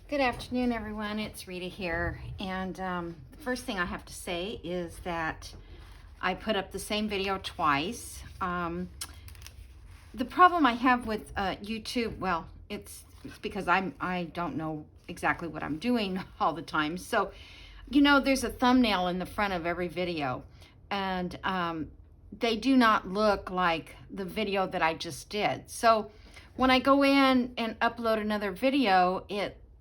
Good afternoon, everyone. It's Rita here, and the first thing I have to say is that I put up the same video twice. The problem I have with YouTube, well, it's because I don't know exactly what I'm doing all the time. So, you know, there's a thumbnail in the front of every video, and they do not look like the video that I just did. So when I go in and upload another video,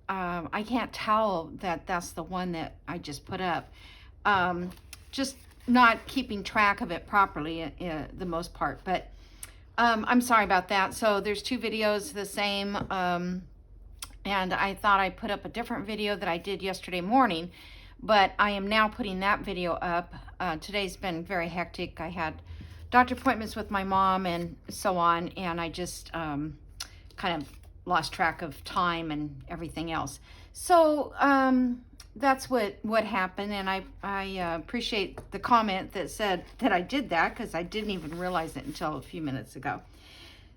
I can't tell that that's the one that I just put up. Just not keeping track of it properly, the most part. But I'm sorry about that. So there's two videos the same. And I thought I put up a different video that I did yesterday morning. But I am now putting that video up. Today's been very hectic. I had doctor appointments with my mom and so on. And I just kind of lost track of time and everything else. So that's what happened, and I appreciate the comment that said that I did that, because I didn't even realize it until a few minutes ago.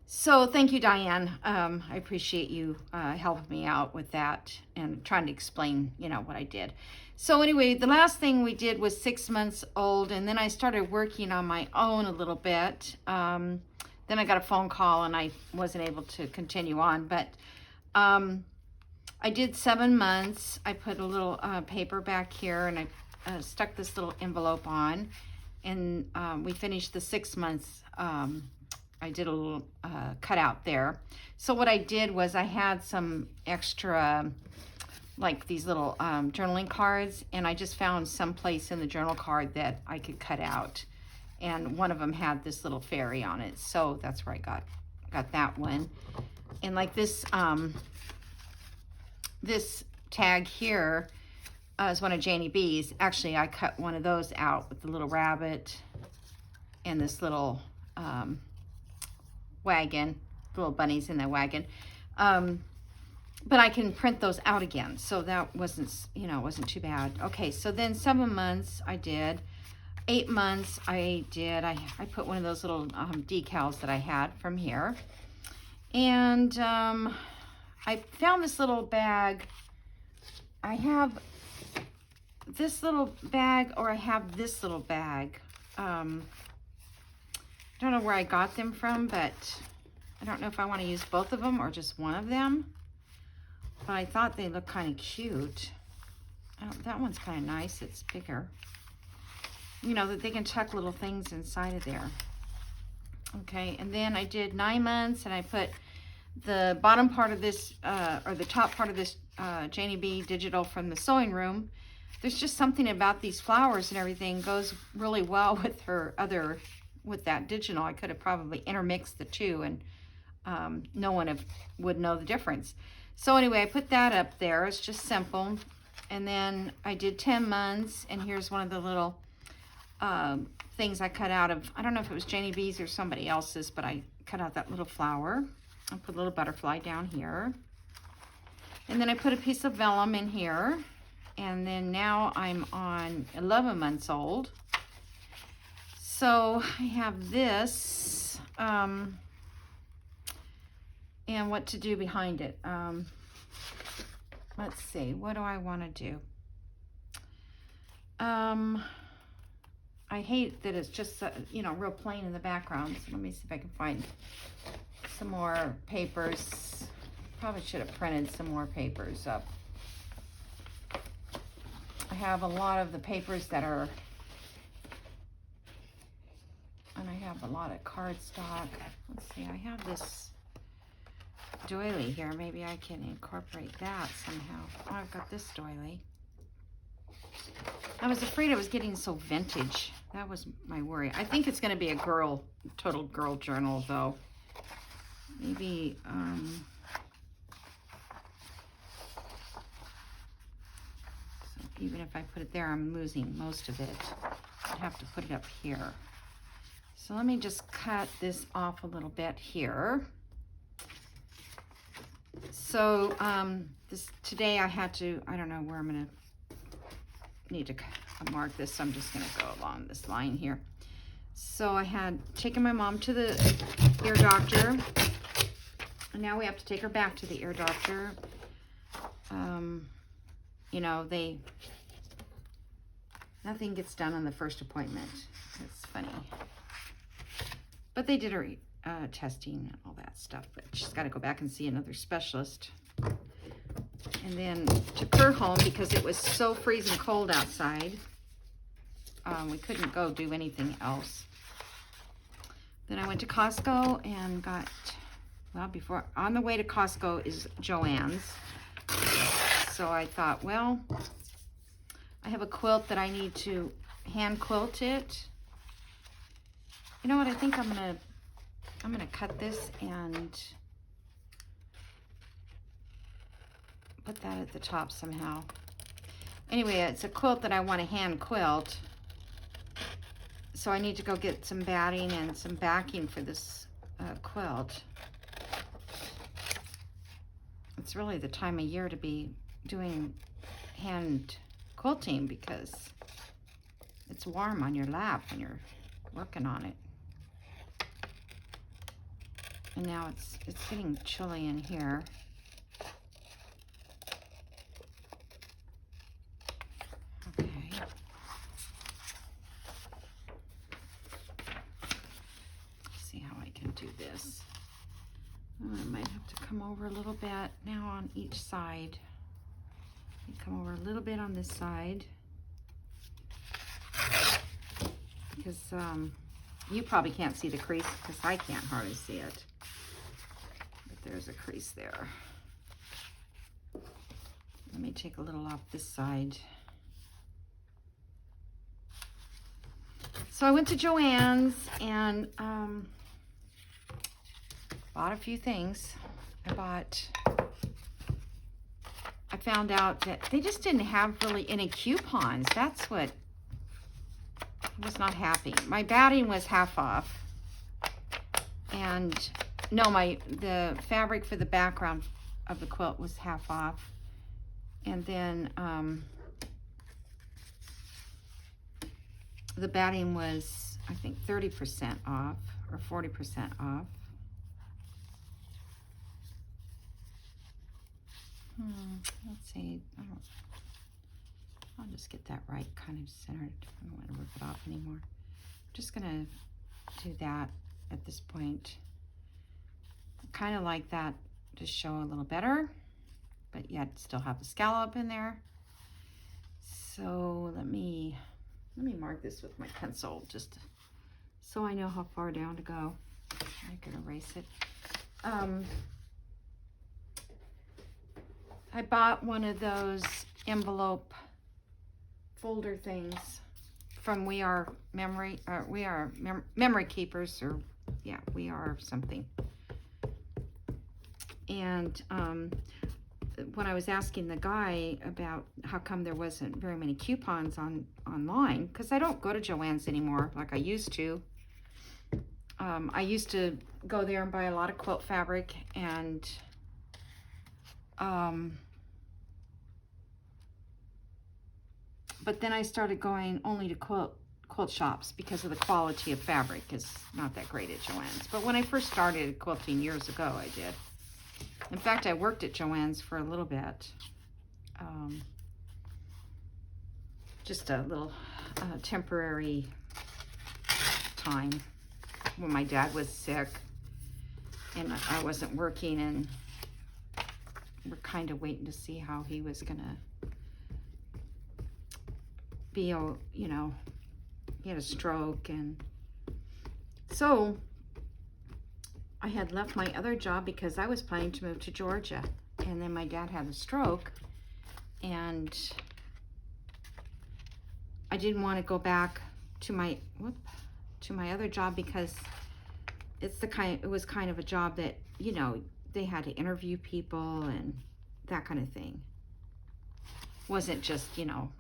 So thank you, Diane. I appreciate you helping me out with that and trying to explain, you know, what I did. So anyway, the last thing we did was 6 months old, and then I started working on my own a little bit. Then I got a phone call and I wasn't able to continue on, but I did 7 months. I put a little paper back here, and I stuck this little envelope on, and we finished the 6 months. I did a little cutout there. So what I did was I had some extra, like these little journaling cards, and I just found some place in the journal card that I could cut out. And one of them had this little fairy on it, so that's where I got that one. And like this this tag here is one of Janie B's. Actually, I cut one of those out with the little rabbit and this little wagon, little bunnies in the wagon. But I can print those out again, so that wasn't, you know, wasn't too bad. Okay, so then 7 months I did. 8 months I did. I put one of those little decals that I had from here. And I found this little bag. I have this little bag, or I have this little bag. I don't know where I got them from, but I don't know if I want to use both of them or just one of them. But I thought they looked kind of cute. That one's kind of nice. It's bigger. You know, that they can tuck little things inside of there. Okay, and then I did 9 months, and I put the bottom part of this, or the top part of this Janie B digital from the sewing room. There's just something about these flowers and everything goes really well with her other, with that digital. I could have probably intermixed the two, and no one would know the difference. So anyway, I put that up there. It's just simple. And then I did 10 months, and here's one of the little things I cut out of, I don't know if it was Janie B's or somebody else's, but I cut out that little flower. I put a little butterfly down here. And then I put a piece of vellum in here. And then now I'm on 11 months old. So I have this, and what to do behind it. Let's see, what do I want to do? I hate that it's just, you know, real plain in the background. So let me see if I can find some more papers. Probably should have printed some more papers up. I have a lot of the papers that are, and I have a lot of cardstock. Let's see, I have this doily here. Maybe I can incorporate that somehow. Oh, I've got this doily. I was afraid I was getting so vintage. That was my worry. I think it's going to be a total girl journal, though. Maybe, so even if I put it there, I'm losing most of it. I'd have to put it up here. So let me just cut this off a little bit here. So today I had to, I don't know where I'm going to need to mark this, so I'm just going to go along this line here. So I had taken my mom to the ear doctor, and now we have to take her back to the ear doctor. you know, nothing gets done on the first appointment. It's funny. But they did her testing and all that stuff, but she's got to go back and see another specialist. And then took her home because it was so freezing cold outside. We couldn't go do anything else. Then I went to Costco and got, well, on the way to Costco is Joann's. So I thought, well, I have a quilt that I need to hand quilt it. You know what? I think I'm gonna cut this and put that at the top somehow. Anyway, it's a quilt that I want to hand quilt. So I need to go get some batting and some backing for this quilt. It's really the time of year to be doing hand quilting because it's warm on your lap when you're working on it. And now it's getting chilly in here. Okay. Let's see how I can do this. I might have to come over a little bit now on each side. Come over a little bit on this side because you probably can't see the crease because I can't hardly see it. But there's a crease there. Let me take a little off this side. So I went to Joann's and bought a few things. I found out that they just didn't have really any coupons. That's what I was not happy. My batting was half off. And no, the fabric for the background of the quilt was half off. And then the batting was, I think, 30% off or 40% off. Let's see. I'll just get that right kind of centered. I don't want to rip it off anymore. I'm just gonna do that at this point. Kind of like that to show a little better, but yet still have the scallop in there. So let me mark this with my pencil just so I know how far down to go. I could erase it. I bought one of those envelope folder things from We Are Memory Keepers, or yeah, We Are something. And when I was asking the guy about how come there wasn't very many coupons online, because I don't go to Joann's anymore like I used to. I used to go there and buy a lot of quilt fabric, and but then I started going only to quilt shops because of the quality of fabric is not that great at Joann's. But when I first started quilting years ago, I did. In fact, I worked at Joann's for a little bit. Just a little temporary time when my dad was sick and I wasn't working, and we're kind of waiting to see how he was gonna be, you know, he had a stroke. And so I had left my other job because I was planning to move to Georgia, and then my dad had a stroke, and I didn't want to go back to my other job because it was kind of a job that, you know, they had to interview people and that kind of thing. Wasn't just, you know,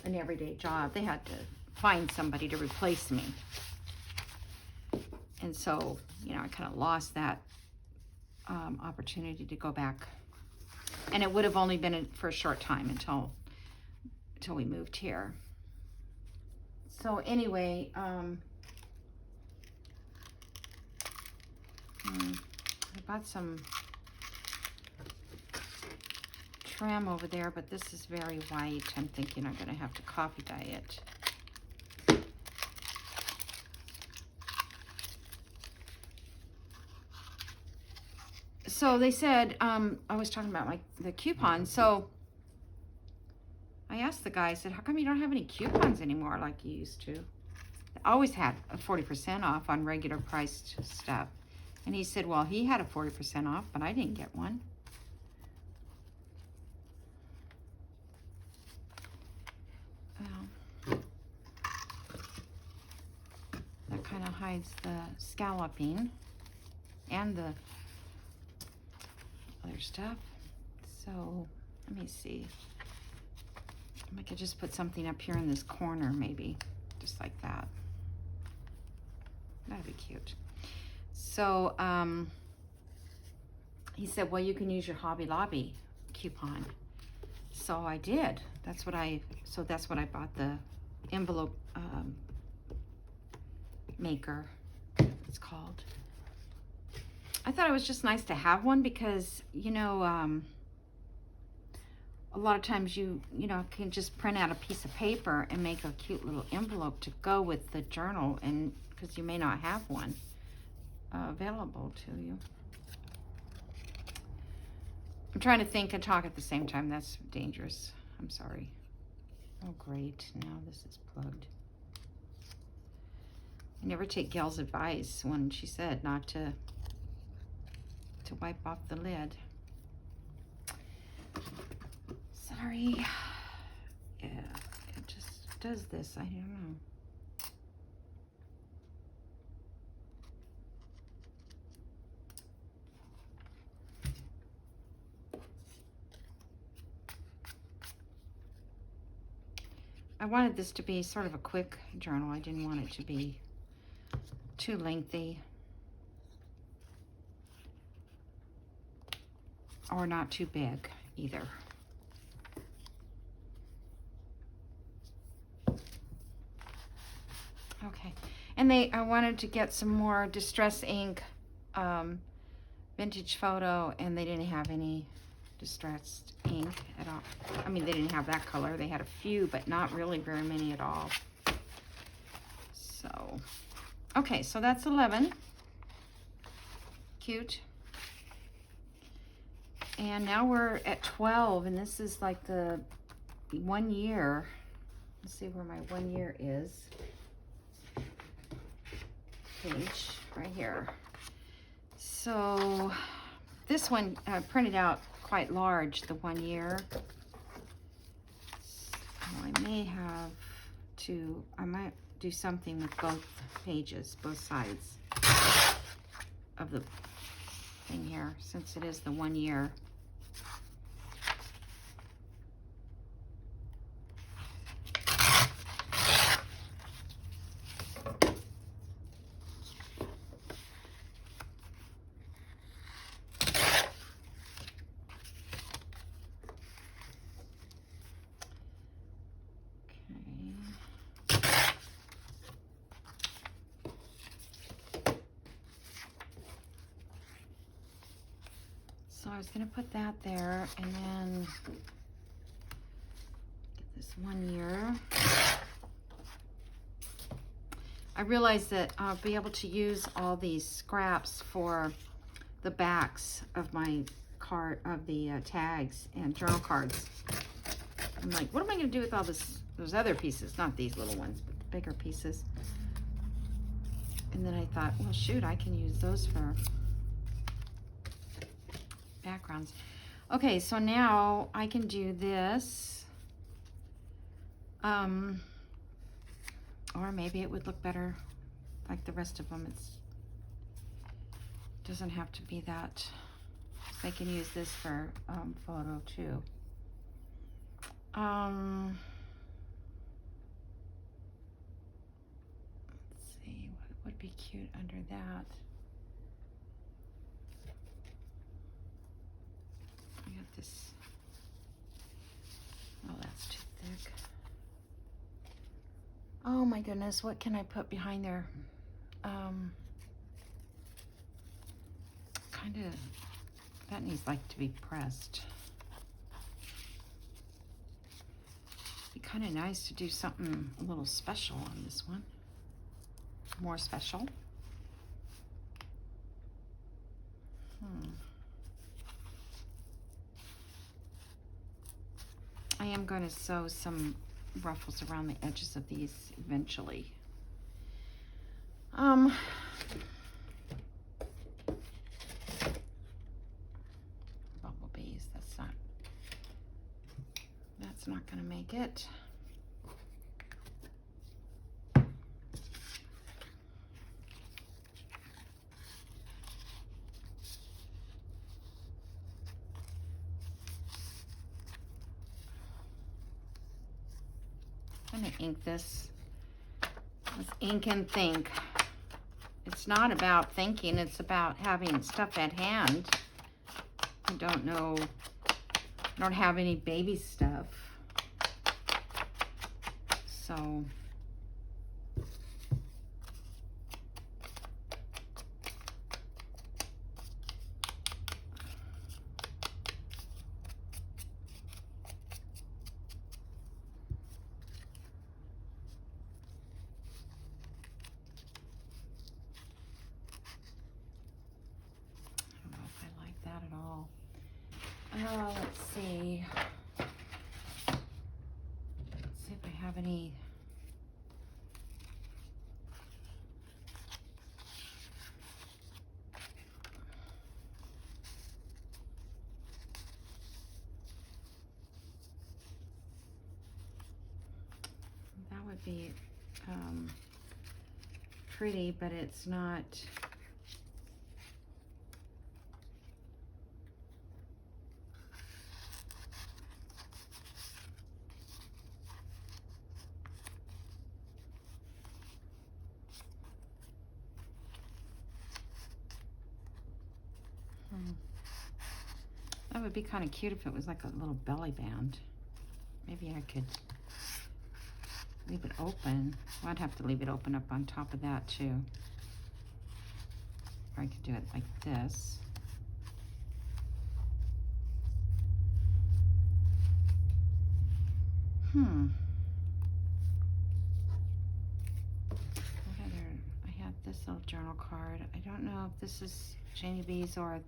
an everyday job. They had to find somebody to replace me. And so, you know, I kind of lost that opportunity to go back. And it would have only been for a short time until we moved here. So anyway, I bought some trim over there, but this is very white. I'm thinking I'm gonna have to copy dye it. So they said, I was talking about the coupons. So I asked the guy, I said, how come you don't have any coupons anymore like you used to? I always had a 40% off on regular priced stuff. And he said, well, he had a 40% off, but I didn't get one. Well, that kind of hides the scalloping and the other stuff. So let me see. I could just put something up here in this corner, maybe just like that. That'd be cute. So he said, well, you can use your Hobby Lobby coupon. So I did. That's what I bought, the envelope maker, it's called. I thought it was just nice to have one because, you know, a lot of times you can just print out a piece of paper and make a cute little envelope to go with the journal, and because you may not have one available to you. I'm trying to think and talk at the same time. That's dangerous. I'm sorry. Oh, great. Now this is plugged. I never take Gail's advice when she said not to wipe off the lid. Sorry. Yeah, it just does this. I don't know. I wanted this to be sort of a quick journal. I didn't want it to be too lengthy or not too big either. Okay, and I wanted to get some more Distress ink vintage photo, and they didn't have any distressed ink at all. I mean, they didn't have that color. They had a few, but not really very many at all. So, okay, so that's 11. Cute. And now we're at 12, and this is like the 1 year. Let's see where my 1 year is. Page right here. So this one printed out quite large, the 1 year. So I may have to, I might do something with both pages, both sides of the thing here, since it is the 1 year. So I was going to put that there, and then get this 1 year. I realized that I'll be able to use all these scraps for the backs of my card, of the tags and journal cards. I'm like, what am I going to do with all those other pieces? Not these little ones, but the bigger pieces. And then I thought, well, shoot, I can use those for backgrounds. Okay, so now I can do this. Or maybe it would look better like the rest of them. It doesn't have to be that. I can use this for photo too. Let's see, what would be cute under that? I got this. Oh, that's too thick. Oh my goodness, what can I put behind there? Kind of, that needs like to be pressed. kind of nice to do something a little special on this one. More special. I am going to sew some ruffles around the edges of these eventually. Bumblebees, that's not going to make it. I'm going to ink this. Let's ink and think. It's not about thinking, it's about having stuff at hand. I don't know, I don't have any baby stuff. So, let's see. Let's see if I have any. That would be pretty, but it's not. That would be kind of cute if it was like a little belly band. Maybe I could leave it open. Well, I'd have to leave it open up on top of that too. Or I could do it like this. What other? I had this little journal card. I don't know if this is JaneyB's or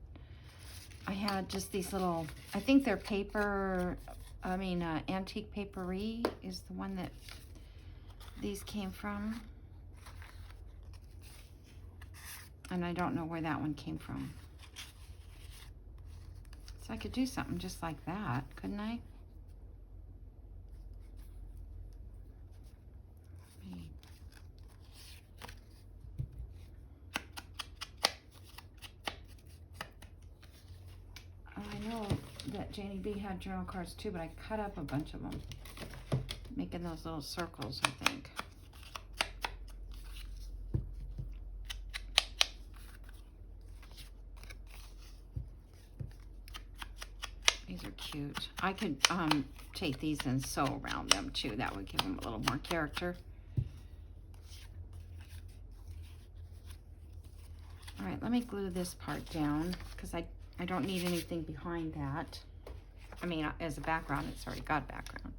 I had just these little, I think they're paper, antique papery is the one that these came from. And I don't know where that one came from. So I could do something just like that, couldn't I? That JaneyB had journal cards too, but I cut up a bunch of them, making those little circles, I think. These are cute. I could take these and sew around them too. That would give them a little more character. All right, let me glue this part down because I don't need anything behind that. I mean, as a background, it's already got a background.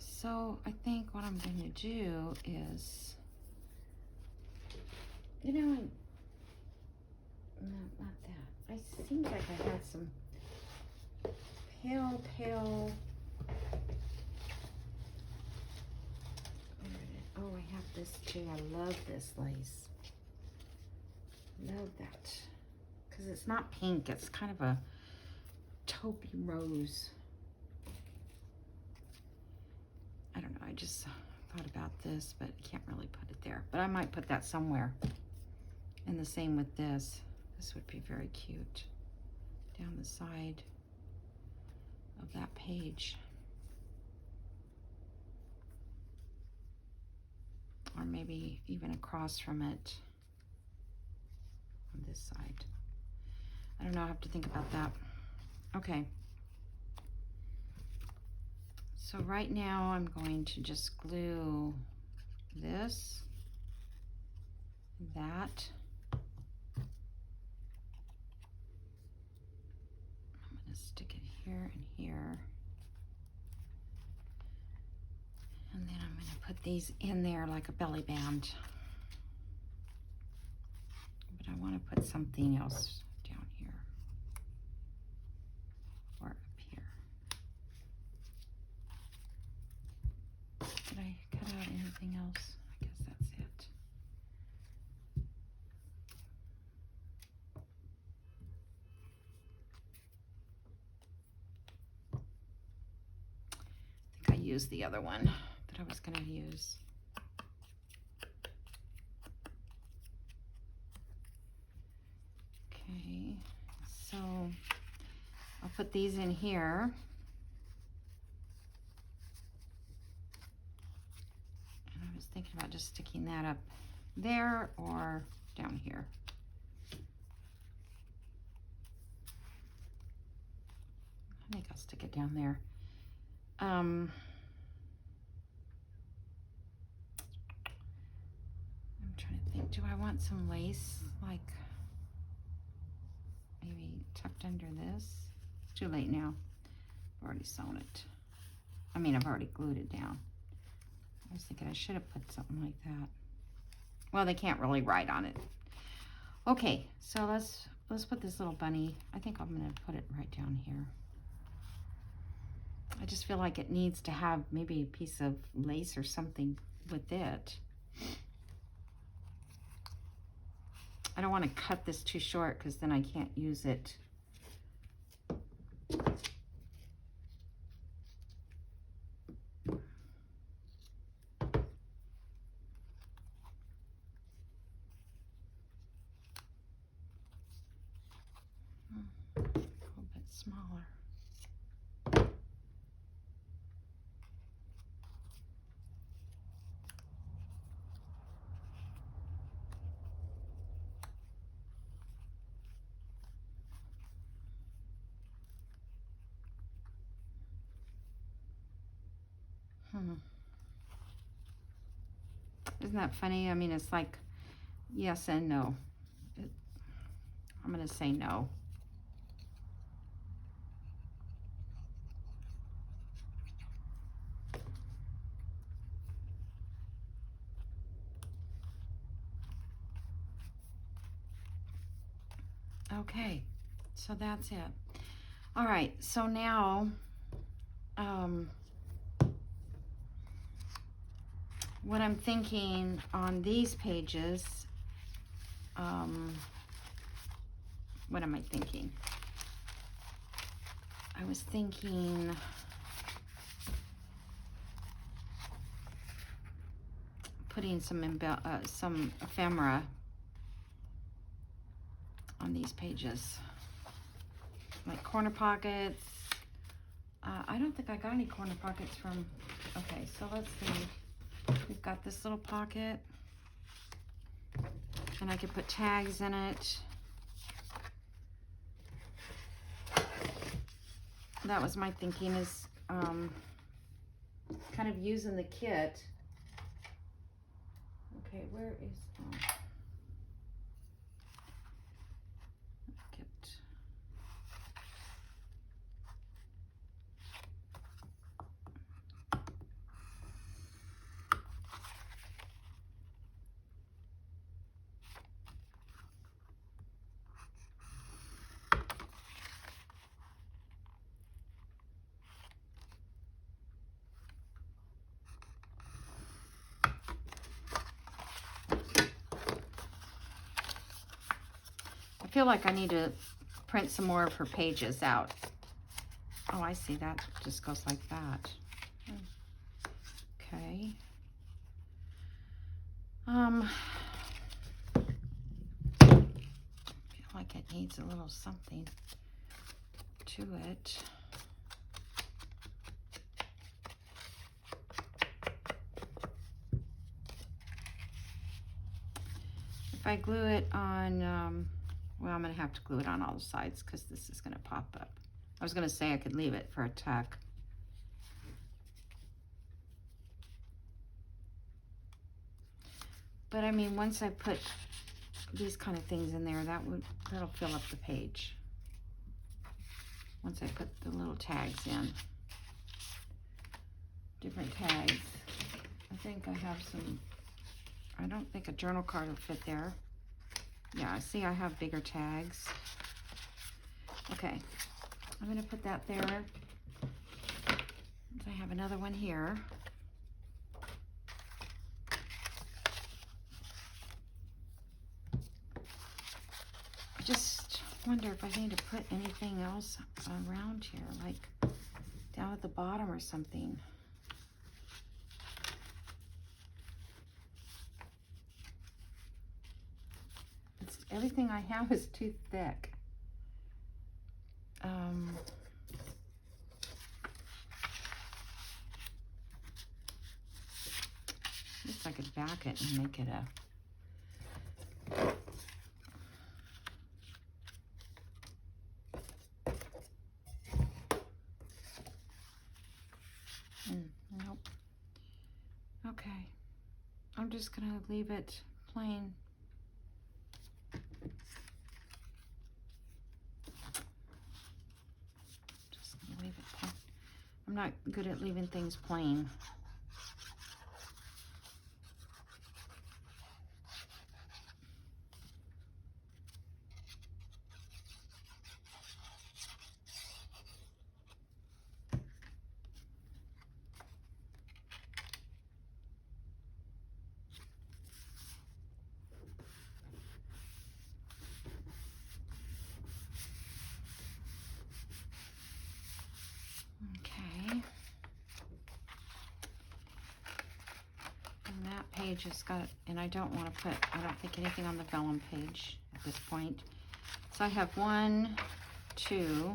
So I think what I'm going to do is, no, not that. I seemed like I had some pale. Oh, I have this too. I love this lace. Love that. Because it's not pink. It's kind of a taupey rose. I don't know, I just thought about this, but I can't really put it there. But I might put that somewhere. And the same with this. This would be very cute to down the side of that page. Or maybe even across from it on this side. I don't know, I have to think about that. Okay. So right now I'm going to just glue this, that. I'm going to stick it here and here. And then I'm going to put these in there like a belly band. But I want to put something else down here. Or up here. Did I cut out anything else? I guess that's it. I think I used the other one that I was going to use. Okay, so I'll put these in here. And I was thinking about just sticking that up there or down here. I think I'll stick it down there. I'm trying to think, do I want some lace, like maybe tucked under this? It's too late now. I've already sewn it. I mean, I've already glued it down. I was thinking I should have put something like that. Well, they can't really write on it. Okay, so let's put this little bunny. I think I'm gonna put it right down here. I just feel like it needs to have maybe a piece of lace or something with it. I don't want to cut this too short because then I can't use it. A little bit smaller. Isn't that funny? I mean, it's like yes and no. I'm going to say no. Okay, so that's it. All right, so now what I'm thinking on these pages, what am I thinking? I was thinking putting some ephemera on these pages, like corner pockets. I don't think I got any corner pockets from, okay, so let's see. We've got this little pocket, and I could put tags in it. That was my thinking, is kind of using the kit. Okay, where is kit? I feel like I need to print some more of her pages out. Oh, I see, that just goes like that. Okay. I feel like it needs a little something. to it. If I glue it on, well, I'm going to have to glue it on all the sides because this is going to pop up. I was going to say I could leave it for a tuck. But I mean, once I put these kind of things in there, that'll fill up the page. Once I put the little tags in. Different tags. I think I have some, I don't think a journal card will fit there. Yeah, I see I have bigger tags. Okay, I'm gonna put that there. I have another one here. I just wonder if I need to put anything else around here, like down at the bottom or something. Everything I have is too thick. I guess I could back it and make it a nope. Okay. I'm just gonna leave it plain. I'm not good at leaving things plain. Page has got, and I don't want to put, I don't think anything on the vellum page at this point. So I have 1, 2,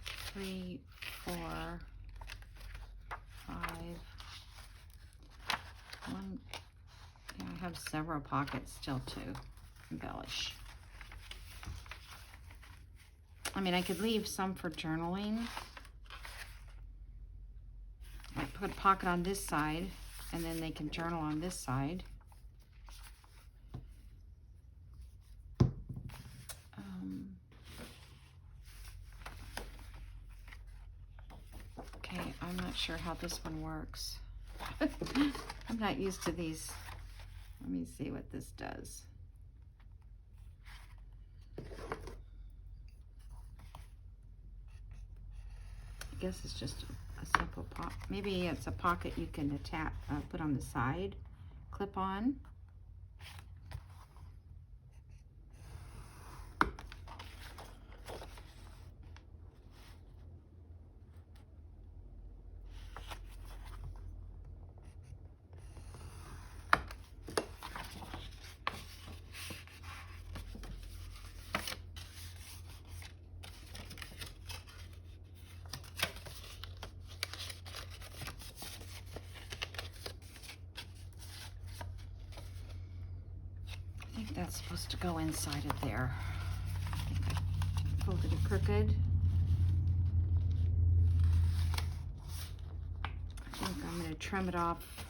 3, 4, 5, 1, yeah, I have several pockets still to embellish. I mean, I could leave some for journaling. I put a pocket on this side, and then they can journal on this side. Okay, I'm not sure how this one works. I'm not used to these. Let me see what this does. I guess it's just a simple pocket. Maybe it's a pocket you can attach, put on the side, clip on. I think that's supposed to go inside of there. I think I folded it crooked. I think I'm going to trim it off.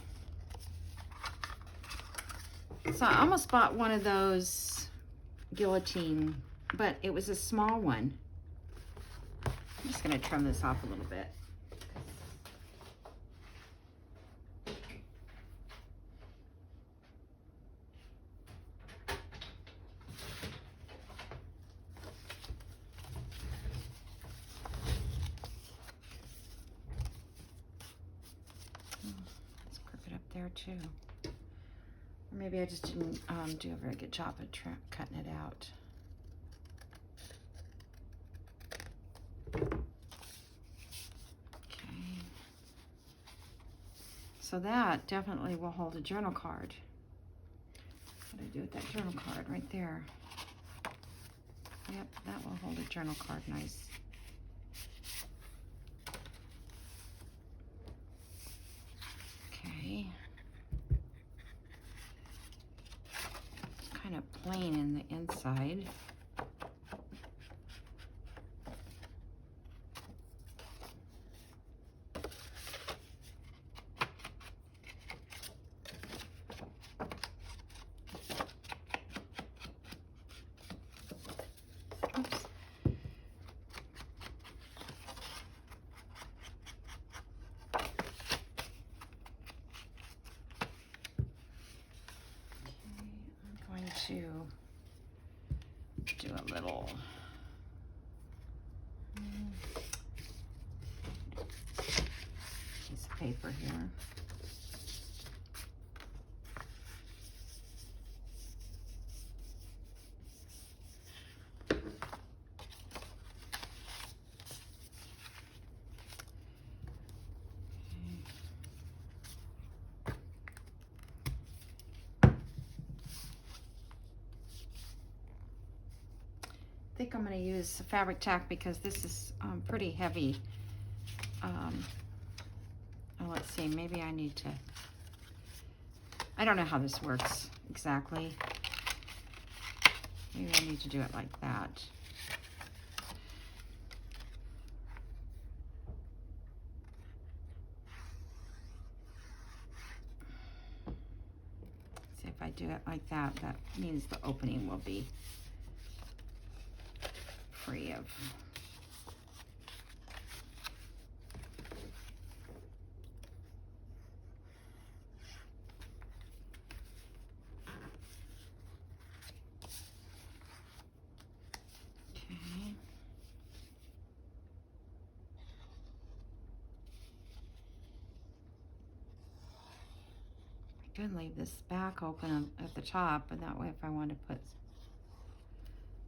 So I almost bought one of those guillotine, but it was a small one. I'm just going to trim this off a little bit. There too, or maybe I just didn't do a very good job of cutting it out. Okay, so that definitely will hold a journal card. What do I do with that journal card right there? Yep, that will hold a journal card nice. Okay. It's kind of plain in the inside. Oops. To do a little piece of paper here. I think I'm going to use fabric tack because this is pretty heavy. Oh, let's see, maybe I need to, I don't know how this works exactly. Maybe I need to do it like that. See, if I do it like that, that means the opening will be free of I could leave this back open at the top, and that way if I want to put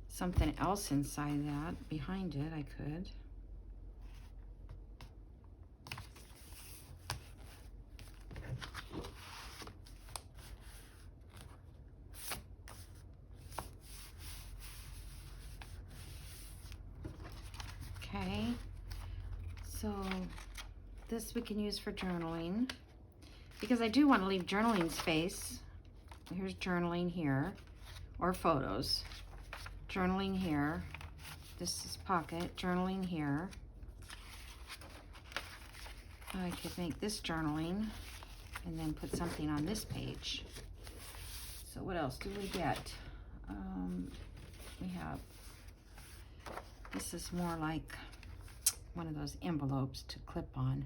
something else inside that, behind it, I could. Okay, so this we can use for journaling, because I do want to leave journaling space. Here's journaling here, or photos. Journaling here. This is pocket. Journaling here. I could make this journaling and then put something on this page. So what else do we get? We have, this is more like one of those envelopes to clip on.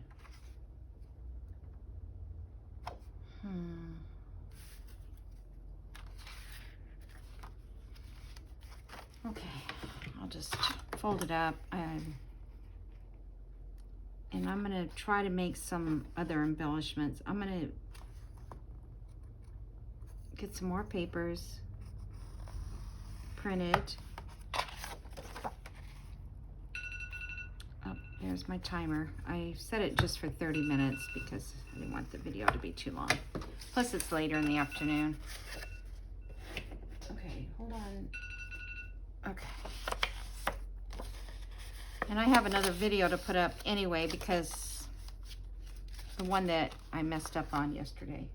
Okay, I'll just fold it up and I'm gonna try to make some other embellishments. I'm gonna get some more papers printed. Oh, there's my timer. I set it just for 30 minutes because I didn't want the video to be too long. Plus it's later in the afternoon. Okay, hold on. Okay. And I have another video to put up anyway because the one that I messed up on yesterday.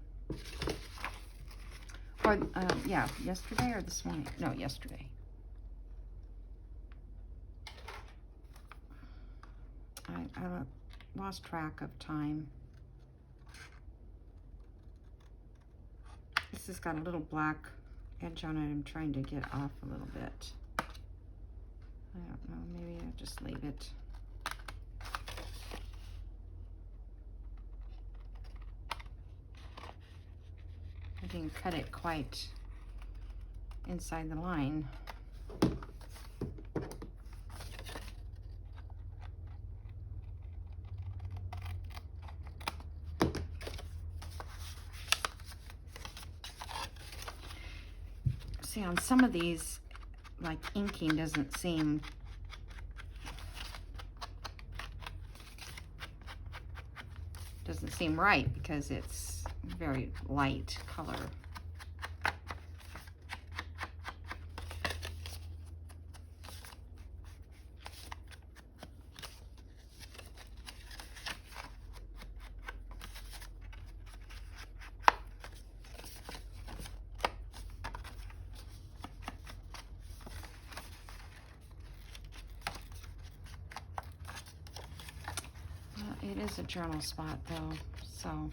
Or, yeah, yesterday or this morning? No, yesterday. I lost track of time. This has got a little black edge on it. I'm trying to get off a little bit. I don't know, maybe I'll just leave it. I didn't cut it quite inside the line. See, on some of these, like inking doesn't seem right because it's very light color. is a journal spot though, so.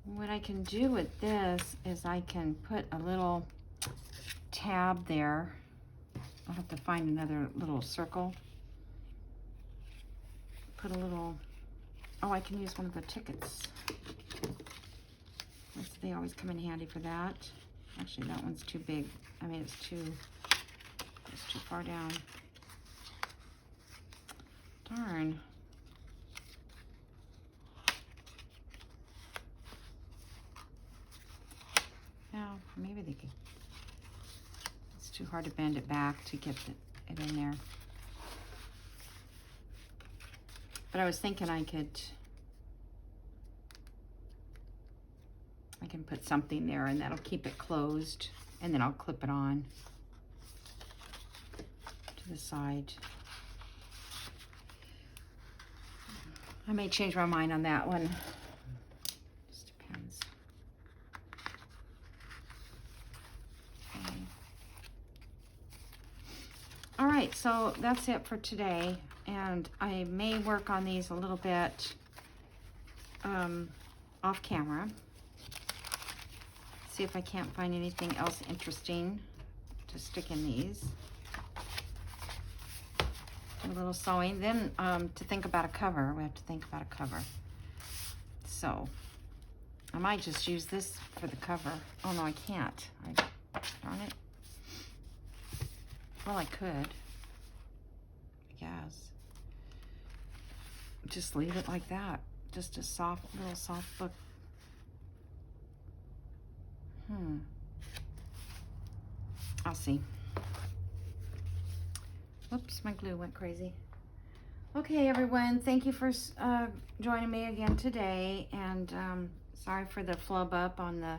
What I can do with this is I can put a little tab there. I'll have to find another little circle. Put a little, oh, I can use one of the tickets. They always come in handy for that. Actually, that one's too big. I mean, it's too far down. Darn. Now, maybe they could, it's too hard to bend it back to get it in there. But I was thinking I can put something there and that'll keep it closed, and then I'll clip it on to the side. I may change my mind on that one. Just depends. Okay. All right, so that's it for today. And I may work on these a little bit off camera. See if I can't find anything else interesting to stick in these. A little sewing. Then to think about a cover, we have to think about a cover. So I might just use this for the cover. Oh no, I can't. Darn it. Well, I could, I guess. Just leave it like that. Just a little soft book. I'll see. Whoops, my glue went crazy. Okay, everyone, thank you for joining me again today, and sorry for the flub up on the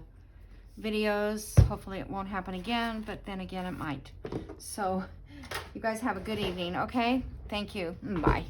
videos. Hopefully it won't happen again, but then again it might. So you guys have a good evening, okay? Thank you. Bye.